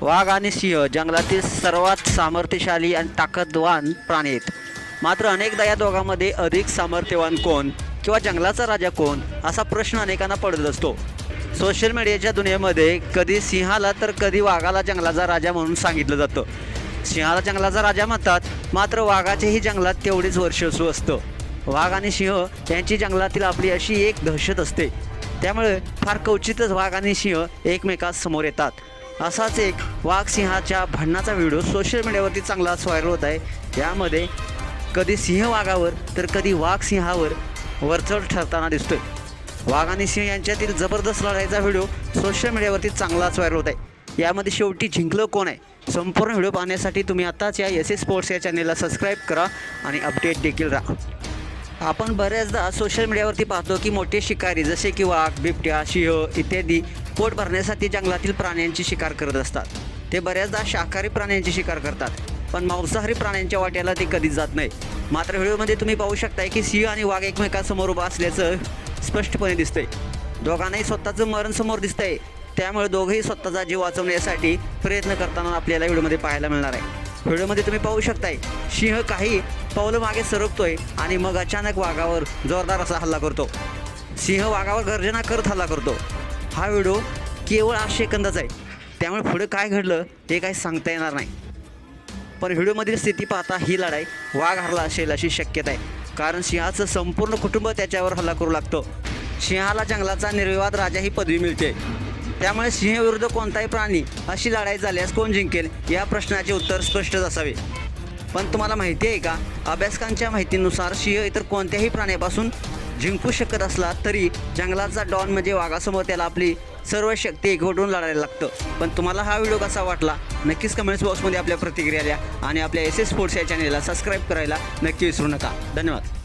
वाघ आणि सिंह जंगलातील सर्वात सामर्थ्यशाली आणि ताकदवान प्राणी आहेत. मात्र अनेकदा या दोघांमध्ये अधिक सामर्थ्यवान कोण किंवा जंगलाचा राजा कोण असा प्रश्न अनेकांना पडत असतो. सोशल मीडियाच्या दुनियेमध्ये कधी सिंहाला तर कधी वाघाला जंगलाचा राजा म्हणून सांगितलं जातं. सिंहाला जंगलाचा राजा म्हणतात, मात्र वाघाचेही जंगलात तेवढीच वर्चस्व असतं. वाघ आणि सिंह यांची जंगलातील आपली अशी एक दहशत असते. त्यामुळे फार क्वचितच वाघ आणि सिंह एकमेकांसमोर येतात. असाच एक वाघ सिंहाच्या भांडणाचा व्हिडिओ सोशल मीडियावरती चांगलाच व्हायरल होत आहे. यामध्ये कधी सिंह वाघावर तर कधी वाघ सिंहावर वरचढ ठरताना दिसतोय. वाघ आणि सिंह यांच्यातील जबरदस्त लढाईचा व्हिडिओ सोशल मीडियावरती चांगलाच व्हायरल होत आहे. यामध्ये शेवटी जिंकलं कोण आहे? संपूर्ण व्हिडिओ पाहण्यासाठी तुम्ही आत्ताच या SS स्पोर्ट्स या चॅनेलला सबस्क्राईब करा आणि अपडेट देखील राहा. आपण बऱ्याचदा सोशल मीडियावरती पाहतो की मोठे शिकारी जसे की वाघ, बिबट्या, सिंह इत्यादी पोट भरण्यासाठी जंगलातील प्राण्यांची शिकार करत असतात. ते बऱ्याचदा शाकाहारी प्राण्यांची शिकार करतात, पण मांसाहारी प्राण्यांच्या वाट्याला ते कधीच जात नाही. मात्र व्हिडिओमध्ये तुम्ही पाहू शकताय की सिंह आणि वाघ एकमेकांसमोर उभा असल्याचं स्पष्टपणे दिसतंय. दोघांनाही स्वतःचं मरण समोर दिसतंय. त्यामुळे दोघंही स्वतःचा जीव वाचवण्यासाठी प्रयत्न करताना आपल्याला व्हिडिओमध्ये पाहायला मिळणार आहे. व्हिडिओमध्ये तुम्ही पाहू शकताय सिंह काही पावलं मागे सरकतोय आणि मग अचानक वाघावर जोरदार असा हल्ला करतो. सिंह वाघावर गर्जना करत हल्ला करतो. हा व्हिडिओ केवळ 8 सेकंदाचा आहे. त्यामुळे पुढे काय घडलं हे काही सांगता येणार नाही. पण व्हिडिओमधील स्थिती पाहता ही लढाई वाघ हरला असेल अशी शक्यता आहे. कारण सिंहाचं संपूर्ण कुटुंब त्याच्यावर हल्ला करू लागतो. सिंहाला जंगलाचा निर्विवाद राजा ही पदवी मिळते. त्यामुळे सिंह विरुद्ध कोणताही प्राणी अशी लढाई झाल्यास कोण जिंकेल या प्रश्नाचे उत्तर स्पष्टच असावे. पण तुम्हाला माहिती आहे का, अभ्यासकांच्या माहितीनुसार सिंह इतर कोणत्याही प्राण्यापासून जिंकू शकत असला तरी जंगलाचा डॉन म्हणजे वाघासमोर त्याला आपली सर्व शक्ती एकवटून लढायला लागतं. पण तुम्हाला हा व्हिडिओ कसा वाटला नक्कीच कमेंट्स बॉक्समध्ये आपल्या प्रतिक्रिया द्या आणि आपल्या SS स्पोर्ट्स या चॅनेलला सबस्क्राईब करायला नक्की विसरू नका. धन्यवाद.